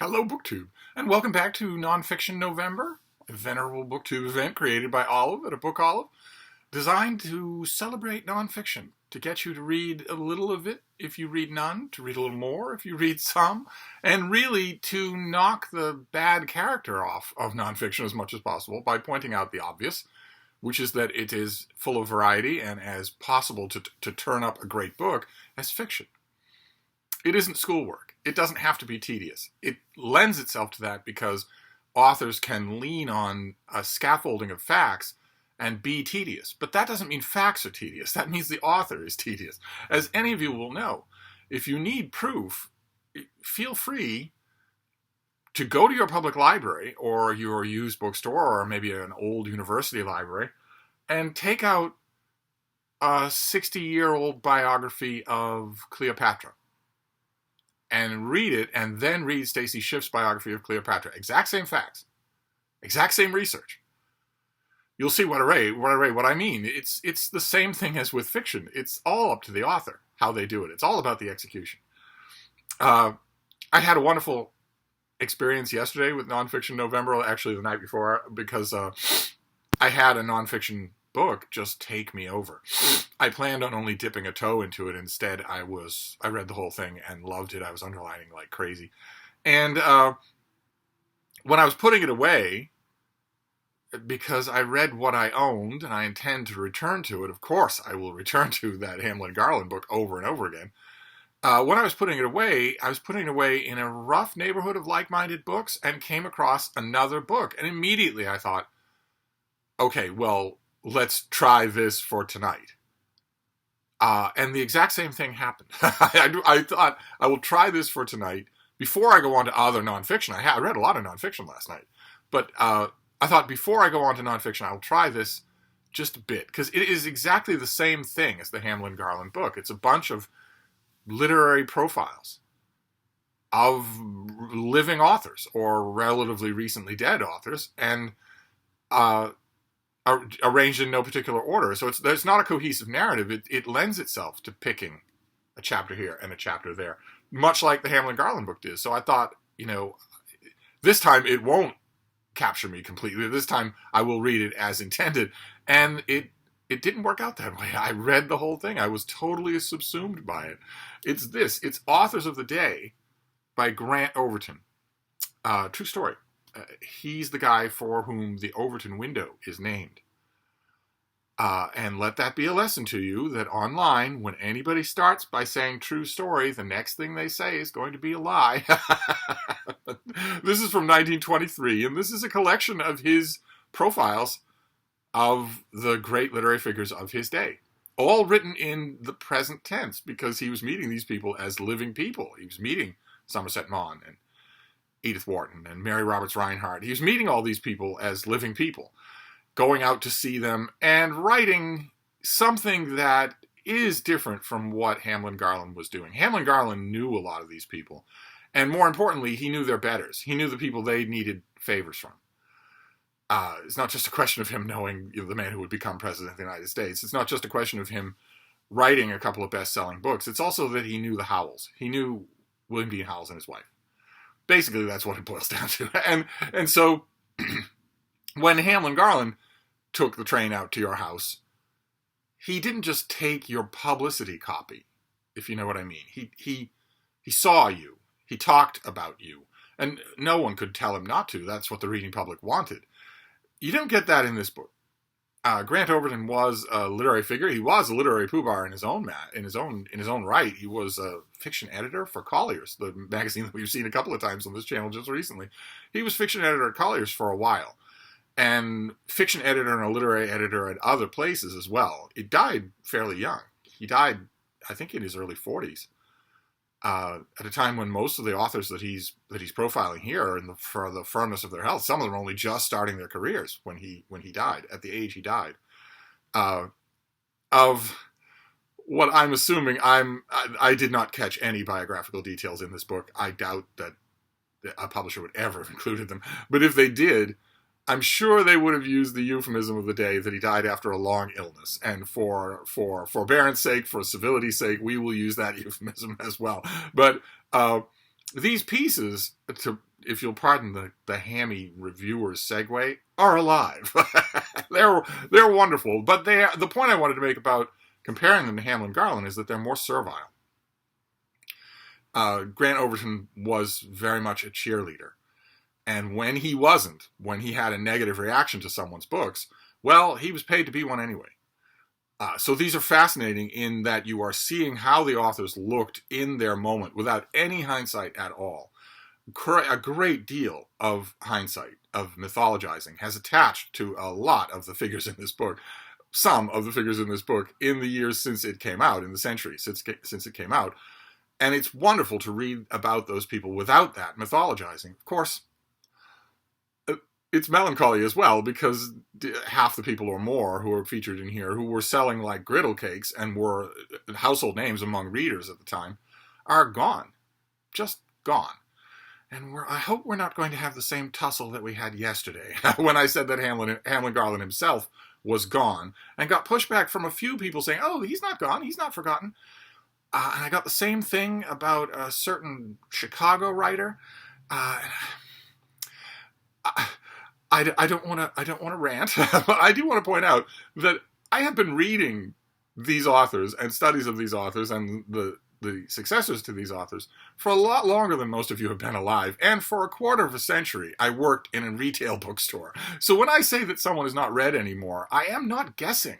Hello, BookTube, and welcome back to Nonfiction November, a venerable BookTube event created by Olive at A Book Olive, designed to celebrate nonfiction, to get you to read a little of it if you read none, to read a little more if you read some, and really to knock the bad character off of nonfiction as much as possible by pointing out the obvious, which is that it is full of variety and as possible to turn up a great book as fiction. It isn't schoolwork. It doesn't have to be tedious. It lends itself to that because authors can lean on a scaffolding of facts and be tedious. But that doesn't mean facts are tedious. That means the author is tedious. As any of you will know, if you need proof, feel free to go to your public library or your used bookstore or maybe an old university library and take out a 60-year-old biography of Cleopatra and read it, and then read Stacy Schiff's biography of Cleopatra. Exact same facts. Exact same research. You'll see what I mean. It's the same thing as with fiction. It's all up to the author, how they do it. It's all about the execution. I had a wonderful experience yesterday with Nonfiction November, actually the night before, because I had a nonfiction book just take me over. I planned on only dipping a toe into it. Instead, I read the whole thing and loved it. I was underlining like crazy. And when I was putting it away, because I read what I owned and I intend to return to it, of course I will return to that Hamlin Garland book over and over again. When I was putting it away in a rough neighborhood of like-minded books and came across another book. And immediately I thought, okay, well, let's try this for tonight. And the exact same thing happened. I thought, I will try this for tonight before I go on to other nonfiction. I read a lot of nonfiction last night. But I thought, before I go on to nonfiction, I'll try this just a bit. Because it is exactly the same thing as the Hamlin Garland book. It's a bunch of literary profiles of living authors or relatively recently dead authors. And arranged in no particular order. So there's not a cohesive narrative. It lends itself to picking a chapter here and a chapter there, much like the Hamlin Garland book did. So I thought, this time it won't capture me completely. This time I will read it as intended. And it didn't work out that way. I read the whole thing. I was totally subsumed by it. It's Authors of the Day by Grant Overton. True story. He's the guy for whom the Overton window is named. And let that be a lesson to you that online, when anybody starts by saying true story, the next thing they say is going to be a lie. This is from 1923, and this is a collection of his profiles of the great literary figures of his day. All written in the present tense, because he was meeting these people as living people. He was meeting Somerset Maugham and Edith Wharton and Mary Roberts Rinehart. He was meeting all these people as living people, going out to see them and writing something that is different from what Hamlin Garland was doing. Hamlin Garland knew a lot of these people. And more importantly, he knew their betters. He knew the people they needed favors from. It's not just a question of him knowing the man who would become president of the United States. It's not just a question of him writing a couple of best-selling books. It's also that he knew the Howells. He knew William Dean Howells and his wife. Basically, that's what it boils down to. And so when Hamlin Garland took the train out to your house, he didn't just take your publicity copy, if you know what I mean. He saw you. He talked about you. And no one could tell him not to. That's what the reading public wanted. You don't get that in this book. Grant Overton was a literary figure. He was a literary poobah in his own right. He was a fiction editor for Collier's, the magazine that we've seen a couple of times on this channel just recently. He was fiction editor at Collier's for a while, and fiction editor and a literary editor at other places as well. He died fairly young. He died, I think, in his early 40s. At a time when most of the authors that he's profiling here are for the firmness of their health. Some of them are only just starting their careers when he died, at the age he died. Of what I'm assuming, I did not catch any biographical details in this book. I doubt that a publisher would ever have included them. But if they did, I'm sure they would have used the euphemism of the day that he died after a long illness. And for forbearance sake, for civility's sake, we will use that euphemism as well. But these pieces, to if you'll pardon the hammy reviewer's segue, are alive. they're wonderful, but the point I wanted to make about comparing them to Hamlin Garland is that they're more servile. Grant Overton was very much a cheerleader. And when he wasn't, when he had a negative reaction to someone's books, well, he was paid to be one anyway. So these are fascinating in that you are seeing how the authors looked in their moment without any hindsight at all. A great deal of hindsight, of mythologizing, has attached to a lot of the figures in this book. Some of the figures in this book in the years since it came out, in the century since it came out. And it's wonderful to read about those people without that mythologizing. Of course, it's melancholy as well, because half the people or more who are featured in here, who were selling like griddle cakes and were household names among readers at the time, are gone. Just gone. And I hope we're not going to have the same tussle that we had yesterday when I said that Hamlin Garland himself was gone, and got pushback from a few people saying, oh, he's not gone, he's not forgotten. And I got the same thing about a certain Chicago writer. I don't want to rant, but I do want to point out that I have been reading these authors and studies of these authors and the successors to these authors for a lot longer than most of you have been alive. And for a quarter of a century, I worked in a retail bookstore. So when I say that someone is not read anymore, I am not guessing.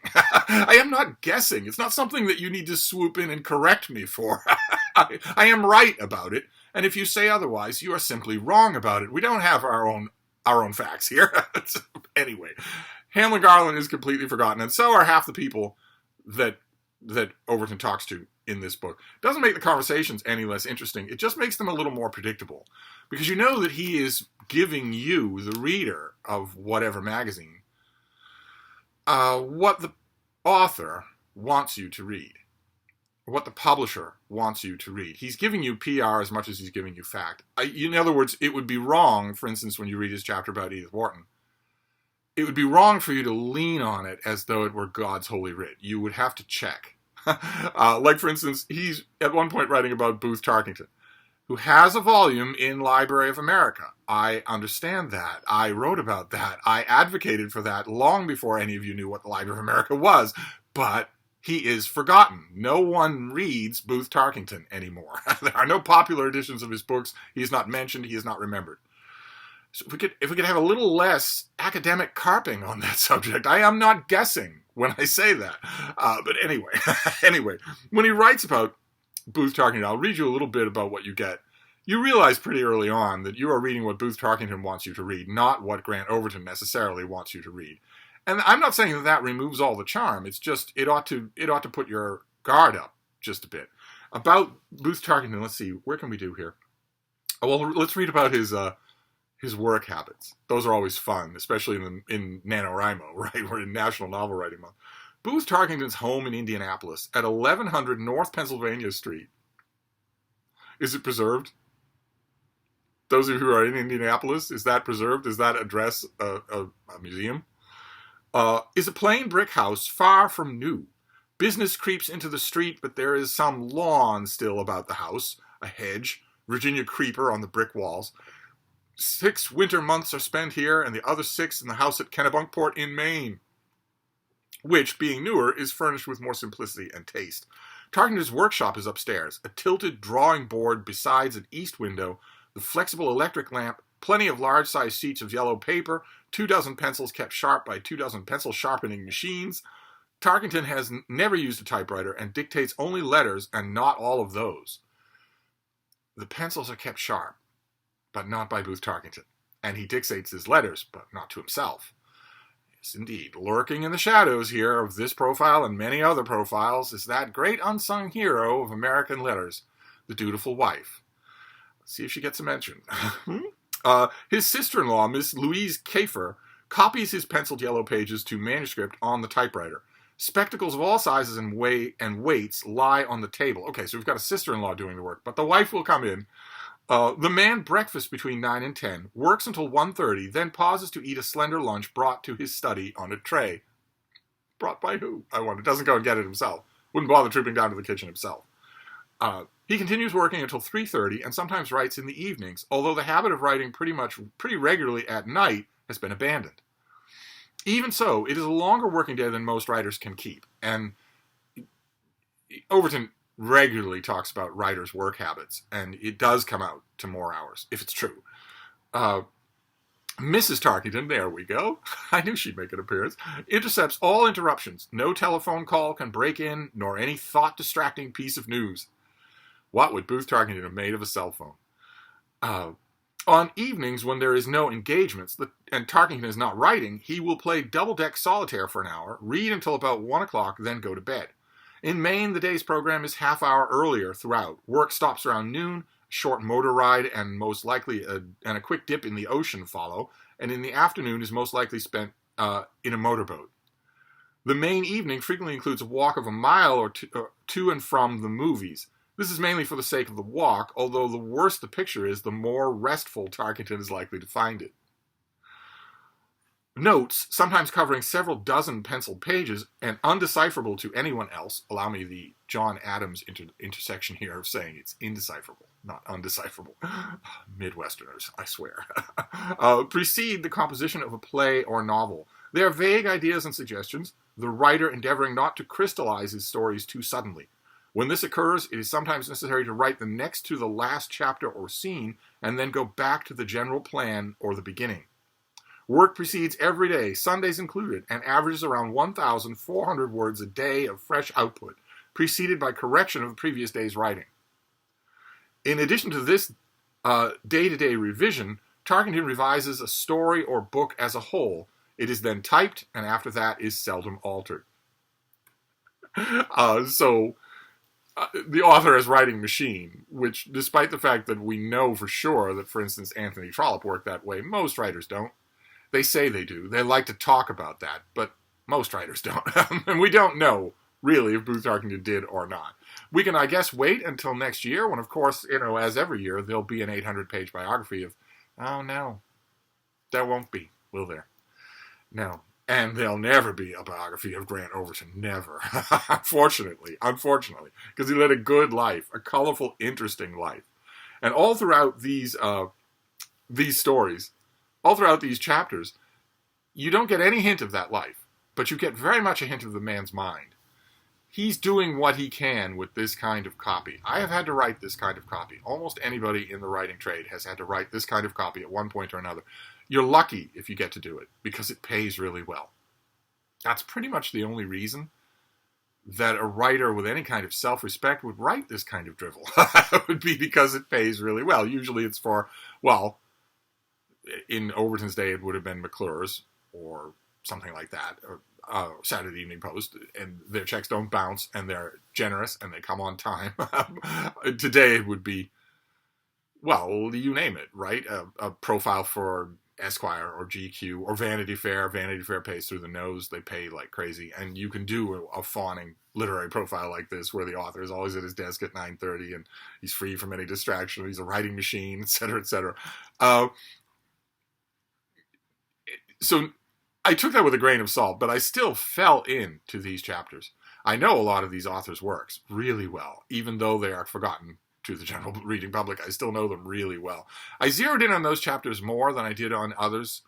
I am not guessing. It's not something that you need to swoop in and correct me for. I am right about it. And if you say otherwise, you are simply wrong about it. We don't have our own facts here. Anyway, Hamlin Garland is completely forgotten, and so are half the people that Overton talks to in this book. It doesn't make the conversations any less interesting. It just makes them a little more predictable, because you know that he is giving you, the reader of whatever magazine, what the author wants you to read, what the publisher wants you to read. He's giving you PR as much as he's giving you fact. In other words, it would be wrong, for instance, when you read his chapter about Edith Wharton, it would be wrong for you to lean on it as though it were God's holy writ. You would have to check. Like, for instance, he's at one point writing about Booth Tarkington, who has a volume in Library of America. I understand that. I wrote about that. I advocated for that long before any of you knew what the Library of America was. But he is forgotten. No one reads Booth Tarkington anymore. There are no popular editions of his books. He is not mentioned. He is not remembered. So if we could have a little less academic carping on that subject. I am not guessing when I say that. But anyway, when he writes about Booth Tarkington, I'll read you a little bit about what you get. You realize pretty early on that you are reading what Booth Tarkington wants you to read, not what Grant Overton necessarily wants you to read. And I'm not saying that removes all the charm. It's just it ought to put your guard up just a bit. About Booth Tarkington, let's see, where can we do here? Oh, well, let's read about his work habits. Those are always fun, especially in NaNoWriMo, right? We're in National Novel Writing Month. Booth Tarkington's home in Indianapolis at 1100 North Pennsylvania Street. Is it preserved? Those of you who are in Indianapolis, is that preserved? Is that address a museum? Is a plain brick house far from new. Business creeps into the street, but there is some lawn still about the house, a hedge, Virginia creeper on the brick walls. 6 winter months are spent here, and the other 6 in the house at Kennebunkport in Maine, which, being newer, is furnished with more simplicity and taste. Tarkington's workshop is upstairs, a tilted drawing board besides an east window, the flexible electric lamp, plenty of large-sized sheets of yellow paper, 24 pencils kept sharp by 24 pencil sharpening machines. Tarkington has never used a typewriter and dictates only letters, and not all of those. The pencils are kept sharp, but not by Booth Tarkington. And he dictates his letters, but not to himself. Yes, indeed. Lurking in the shadows here of this profile and many other profiles is that great unsung hero of American letters, the dutiful wife. Let's see if she gets a mention. His sister-in-law, Miss Louise Kafer, copies his penciled yellow pages to manuscript on the typewriter. Spectacles of all sizes and weights lie on the table. Okay, so we've got a sister-in-law doing the work, but the wife will come in. The man breakfasts between 9 and 10, works until 1:30, then pauses to eat a slender lunch brought to his study on a tray. Brought by who? I wonder. Doesn't go and get it himself. Wouldn't bother trooping down to the kitchen himself. He continues working until 3:30 and sometimes writes in the evenings, although the habit of writing pretty regularly at night has been abandoned. Even so, it is a longer working day than most writers can keep, and Overton regularly talks about writers' work habits, and it does come out to more hours, if it's true. Mrs. Tarkington, there we go, I knew she'd make an appearance, intercepts all interruptions. No telephone call can break in, nor any thought-distracting piece of news. What would Booth Tarkington have made of a cell phone? On evenings when there is no engagements and Tarkington is not writing, he will play double-deck solitaire for an hour, read until about 1 o'clock, then go to bed. In Maine, the day's program is half-hour earlier throughout. Work stops around noon, a short motor ride, and most likely a quick dip in the ocean follow, and in the afternoon is most likely spent in a motorboat. The Maine evening frequently includes a walk of a mile or two to and from the movies. This is mainly for the sake of the walk, although the worse the picture is, the more restful Tarkington is likely to find it. Notes, sometimes covering several dozen penciled pages and undecipherable to anyone else, allow me the John Adams intersection here of saying it's indecipherable, not undecipherable. Midwesterners, I swear. Precede the composition of a play or novel. They are vague ideas and suggestions, the writer endeavoring not to crystallize his stories too suddenly. When this occurs, it is sometimes necessary to write the next to the last chapter or scene and then go back to the general plan or the beginning. Work proceeds every day, Sundays included, and averages around 1,400 words a day of fresh output, preceded by correction of the previous day's writing. In addition to this day-to-day revision, Tarkington revises a story or book as a whole. It is then typed, and after that is seldom altered. The author has writing machine, which, despite the fact that we know for sure that, for instance, Anthony Trollope worked that way, most writers don't. They say they do. They like to talk about that, but most writers don't. And we don't know, really, if Booth Tarkington did or not. We can, I guess, wait until next year when, of course, as every year, there'll be an 800-page biography of, oh, no, there won't be, will there? No. And there'll never be a biography of Grant Overton. Never. Unfortunately, because he led a good life, a colorful, interesting life. And all throughout these stories, all throughout these chapters, you don't get any hint of that life, but you get very much a hint of the man's mind. He's doing what he can with this kind of copy. I have had to write this kind of copy. Almost anybody in the writing trade has had to write this kind of copy at one point or another. You're lucky if you get to do it, because it pays really well. That's pretty much the only reason that a writer with any kind of self-respect would write this kind of drivel. It would be because it pays really well. Usually it's for, well, in Overton's day, it would have been McClure's or something like that, or Saturday Evening Post, and their checks don't bounce, and they're generous, and they come on time. Today it would be, well, you name it, right? A profile for Esquire or GQ or Vanity Fair. Vanity Fair pays through the nose. They pay like crazy, and you can do a fawning literary profile like this where the author is always at his desk at 9:30 and he's free from any distraction. He's a writing machine, etc., etc. So I took that with a grain of salt, but I still fell into these chapters. I know a lot of these authors' works really well, even though they are forgotten to the general reading public. I still know them really well. I zeroed in on those chapters more than I did on others.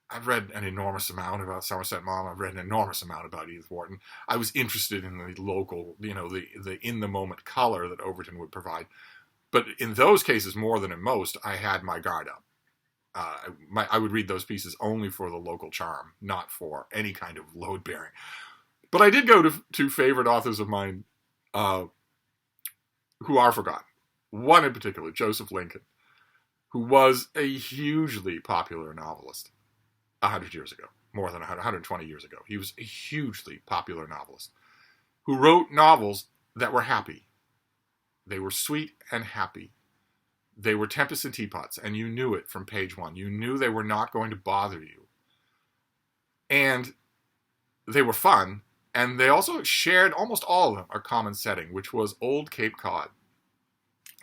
I've read an enormous amount about Somerset Maugham. I've read an enormous amount about Edith Wharton. I was interested in the local, the in-the-moment color that Overton would provide. But in those cases, more than in most, I had my guard up. I would read those pieces only for the local charm, not for any kind of load-bearing. But I did go to favorite authors of mine who are forgotten. One in particular, Joseph Lincoln, who was a hugely popular novelist 100 years ago, more than 120 years ago. He was a hugely popular novelist who wrote novels that were happy. They were sweet and happy. They were Tempest and Teapots, and you knew it from page one. You knew they were not going to bother you. And they were fun, and they also shared, almost all of them, a common setting, which was Old Cape Cod.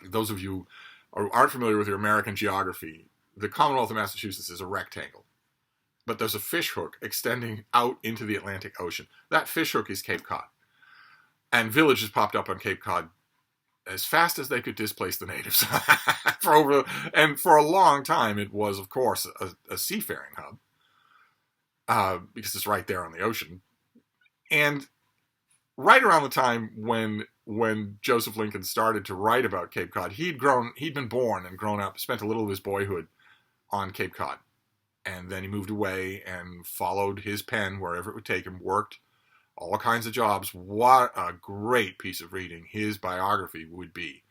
Those of you who aren't familiar with your American geography, the Commonwealth of Massachusetts is a rectangle. But there's a fish hook extending out into the Atlantic Ocean. That fish hook is Cape Cod. And villages popped up on Cape Cod as fast as they could displace the natives. For a long time, it was, of course, a seafaring hub, because it's right there on the ocean. And right around the time when Joseph Lincoln started to write about Cape Cod, he'd been born and grown up, spent a little of his boyhood on Cape Cod. And then he moved away and followed his pen wherever it would take him, worked all kinds of jobs. What a great piece of reading his biography would be.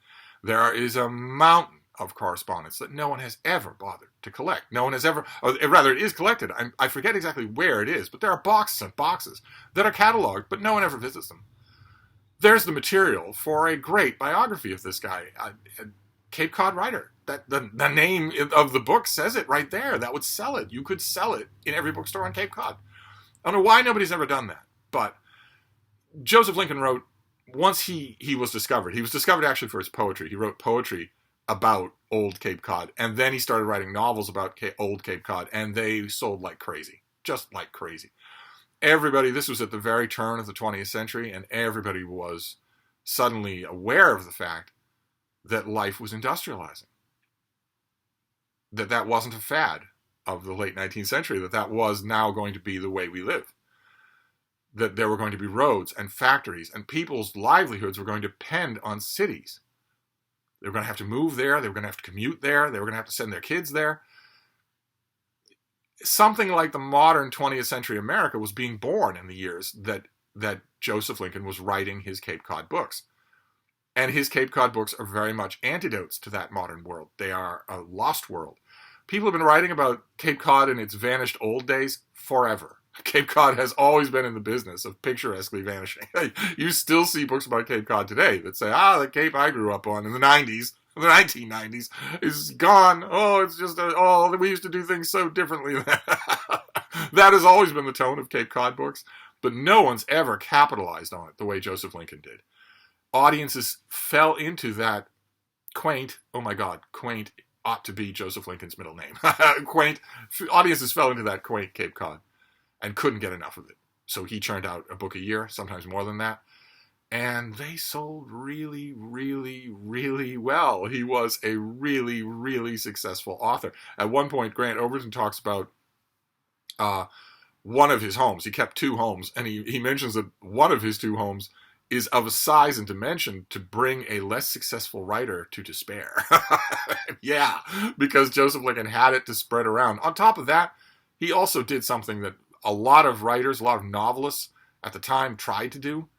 There is a mountain of correspondence that no one has ever bothered to collect. No one has ever, or rather it is collected. I forget exactly where it is, but there are boxes and boxes that are cataloged, but no one ever visits them. There's the material for a great biography of this guy, a Cape Cod writer. The name of the book says it right there. That would sell it. You could sell it in every bookstore on Cape Cod. I don't know why nobody's ever done that. But Joseph Lincoln wrote, once he was discovered actually for his poetry. He wrote poetry about old Cape Cod, and then he started writing novels about old Cape Cod, and they sold like crazy, just like crazy. This was at the very turn of the 20th century, and everybody was suddenly aware of the fact that life was industrializing. That wasn't a fad of the late 19th century, that was now going to be the way we live. That there were going to be roads and factories, and people's livelihoods were going to depend on cities. They were going to have to move there. They were going to have to commute there. They were going to have to send their kids there. Something like the modern 20th century America was being born in the years that Joseph Lincoln was writing his Cape Cod books. And his Cape Cod books are very much antidotes to that modern world. They are a lost world. People have been writing about Cape Cod in its vanished old days forever. Cape Cod has always been in the business of picturesquely vanishing. You still see books about Cape Cod today that say, the Cape I grew up on in the 1990s, is gone. Oh, it's just, we used to do things so differently. That has always been the tone of Cape Cod books, but no one's ever capitalized on it the way Joseph Lincoln did. Audiences fell into that quaint ought to be Joseph Lincoln's middle name. Audiences fell into that quaint Cape Cod and couldn't get enough of it. So he churned out a book a year, sometimes more than that. And they sold really, really, really well. He was a really, really successful author. At one point, Grant Overton talks about one of his homes. He kept two homes, and he mentions that one of his two homes is of a size and dimension to bring a less successful writer to despair. Yeah, because Joseph Lincoln had it to spread around. On top of that, he also did something that a lot of writers, a lot of novelists at the time tried to do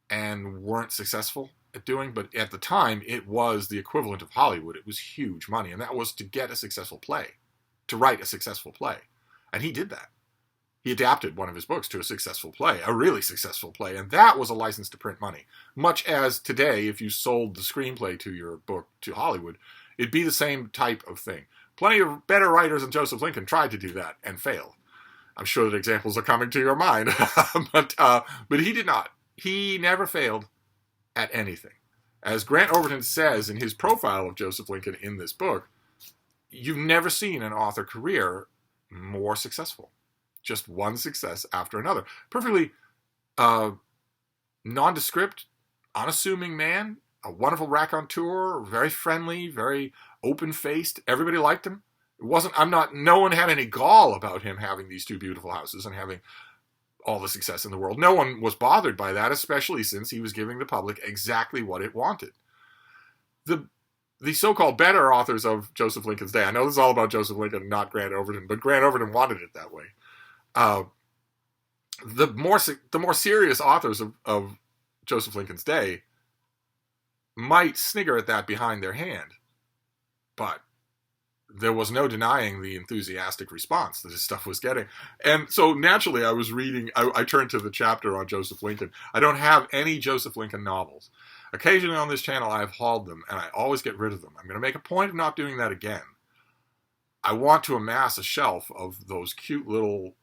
and weren't successful at doing. But at the time, it was the equivalent of Hollywood. It was huge money, and that was to get a successful play, to write a successful play. And he did that. He adapted one of his books to a successful play, a really successful play, and that was a license to print money. Much as today, if you sold the screenplay to your book to Hollywood, it'd be the same type of thing. Plenty of better writers than Joseph Lincoln tried to do that and failed. I'm sure that examples are coming to your mind, but he did not. He never failed at anything. As Grant Overton says in his profile of Joseph Lincoln in this book, you've never seen an author career more successful. Just one success after another. Perfectly nondescript, unassuming man, a wonderful raconteur, very friendly, very open-faced. Everybody liked him. No one had any gall about him having these two beautiful houses and having all the success in the world. No one was bothered by that, especially since he was giving the public exactly what it wanted. The so-called better authors of Joseph Lincoln's day, I know this is all about Joseph Lincoln, not Grant Overton, but Grant Overton wanted it that way. The more serious authors of Joseph Lincoln's day might snigger at that behind their hand, but there was no denying the enthusiastic response that his stuff was getting. And so naturally I was reading, I turned to the chapter on Joseph Lincoln. I don't have any Joseph Lincoln novels. Occasionally on this channel I have hauled them, and I always get rid of them. I'm going to make a point of not doing that again. I want to amass a shelf of those cute little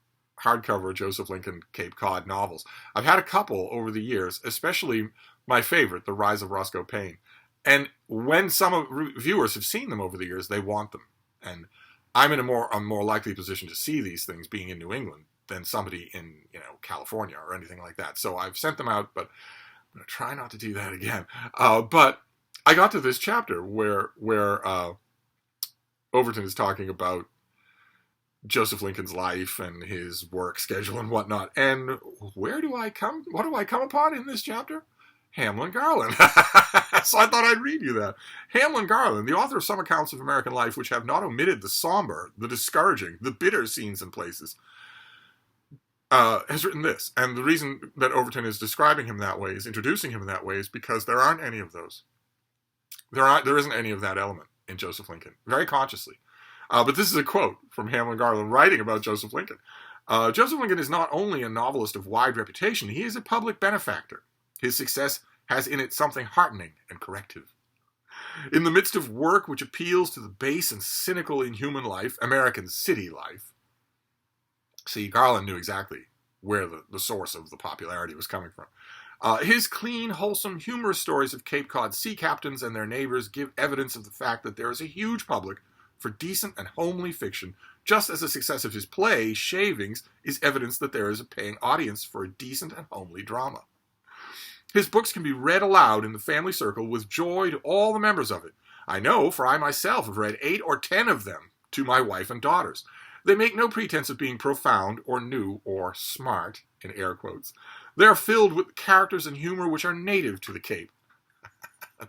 hardcover Joseph Lincoln Cape Cod novels. I've had a couple over the years, especially my favorite, The Rise of Roscoe Payne. And when some viewers have seen them over the years, they want them. And I'm in a more likely position to see these things being in New England than somebody in California or anything like that. So I've sent them out, but I'm going to try not to do that again. But I got to this chapter where Overton is talking about Joseph Lincoln's life and his work schedule and whatnot. And what do I come upon in this chapter? Hamlin Garland. So I thought I'd read you that. Hamlin Garland, the author of some accounts of American life which have not omitted the somber, the discouraging, the bitter scenes and places, has written this. And the reason that Overton is describing him that way, is introducing him in that way, is because there aren't any of those. There isn't any of that element in Joseph Lincoln, very consciously. But this is a quote from Hamlin Garland writing about Joseph Lincoln. Joseph Lincoln is not only a novelist of wide reputation, he is a public benefactor. His success has in it something heartening and corrective. In the midst of work which appeals to the base and cynical in human life, American city life. See, Garland knew exactly where the source of the popularity was coming from. His clean, wholesome, humorous stories of Cape Cod sea captains and their neighbors give evidence of the fact that there is a huge public for decent and homely fiction, just as the success of his play, Shavings, is evidence that there is a paying audience for a decent and homely drama. His books can be read aloud in the family circle with joy to all the members of it. I know, for I myself have read 8 or 10 of them to my wife and daughters. They make no pretense of being profound or new or smart, in air quotes. They are filled with characters and humor which are native to the Cape.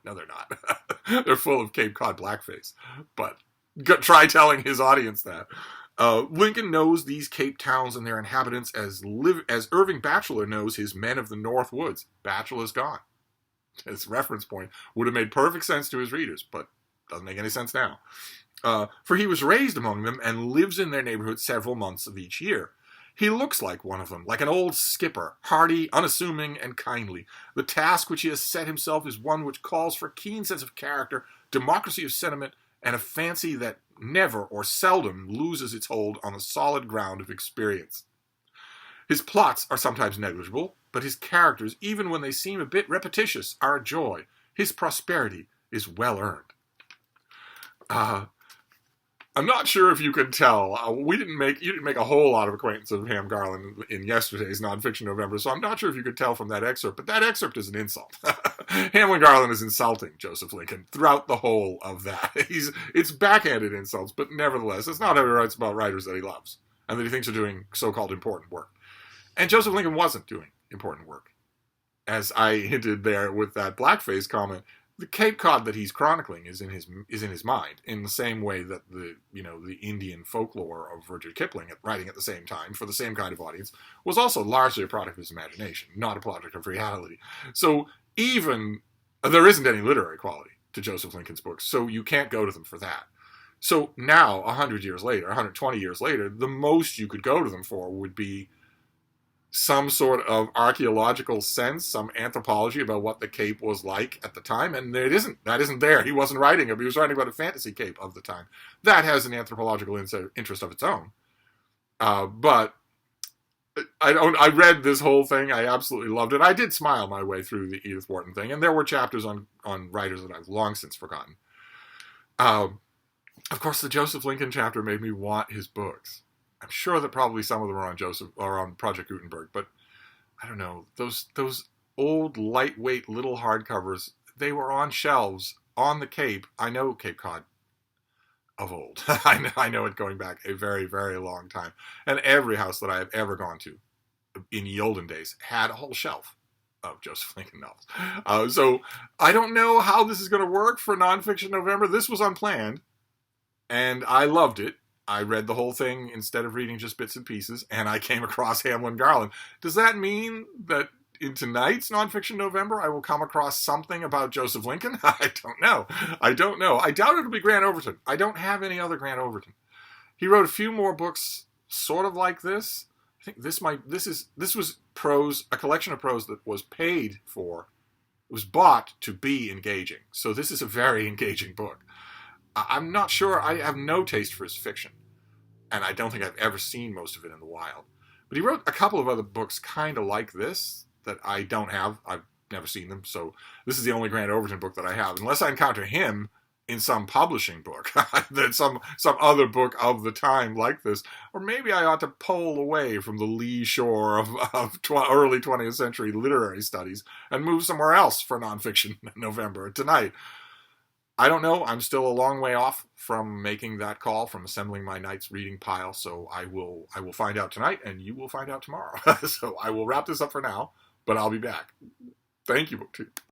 No, they're not. They're full of Cape Cod blackface. But try telling his audience that. Lincoln knows these Cape towns and their inhabitants as Irving Batchelor knows his men of the North Woods. Batchelor's gone. His reference point would have made perfect sense to his readers, but doesn't make any sense now. For he was raised among them and lives in their neighborhood several months of each year. He looks like one of them, like an old skipper, hearty, unassuming, and kindly. The task which he has set himself is one which calls for keen sense of character, democracy of sentiment, and a fancy that never or seldom loses its hold on the solid ground of experience. His plots are sometimes negligible, but his characters, even when they seem a bit repetitious, are a joy. His prosperity is well earned. I'm not sure if you could tell. You didn't make a whole lot of acquaintance of Ham Garland in yesterday's Nonfiction November, so I'm not sure if you could tell from that excerpt, but that excerpt is an insult. Hamlin Garland is insulting Joseph Lincoln throughout the whole of that. It's backhanded insults, but nevertheless, it's not how he writes about writers that he loves and that he thinks are doing so-called important work. And Joseph Lincoln wasn't doing important work. As I hinted there with that blackface comment, the Cape Cod that he's chronicling is in his mind, in the same way that the Indian folklore of Rudyard Kipling, writing at the same time for the same kind of audience, was also largely a product of his imagination, not a product of reality. So even there isn't any literary quality to Joseph Lincoln's books, so you can't go to them for that. So now, 100 years later, 120 years later, the most you could go to them for would be some sort of archaeological sense, some anthropology about what the Cape was like at the time, and that isn't there. He wasn't writing it. He was writing about a fantasy Cape of the time. That has an anthropological interest of its own. But I read this whole thing. I absolutely loved it. I did smile my way through the Edith Wharton thing, and there were chapters on writers that I've long since forgotten. Of course, the Joseph Lincoln chapter made me want his books. I'm sure that probably some of them are on Project Gutenberg, but I don't know. Those old, lightweight little hardcovers, they were on shelves on the Cape. I know Cape Cod of old. I know it going back a very, very long time. And every house that I have ever gone to in the olden days had a whole shelf of Joseph Lincoln novels. So I don't know how this is going to work for Nonfiction November. This was unplanned, and I loved it. I read the whole thing instead of reading just bits and pieces, and I came across Hamlin Garland. Does that mean that in tonight's Nonfiction November I will come across something about Joseph Lincoln? I don't know. I doubt it'll be Grant Overton. I don't have any other Grant Overton. He wrote a few more books sort of like this. I think this was prose, a collection of prose that was paid for. It was bought to be engaging. So this is a very engaging book. I'm not sure. I have no taste for his fiction, and I don't think I've ever seen most of it in the wild. But he wrote a couple of other books kind of like this that I don't have. I've never seen them, so this is the only Grant Overton book that I have. Unless I encounter him in some publishing book, than some other book of the time like this. Or maybe I ought to pole away from the lee shore of early 20th century literary studies and move somewhere else for nonfiction November tonight. I don't know. I'm still a long way off from making that call, from assembling my night's reading pile. So I will find out tonight, and you will find out tomorrow. So I will wrap this up for now, but I'll be back. Thank you, BookTube.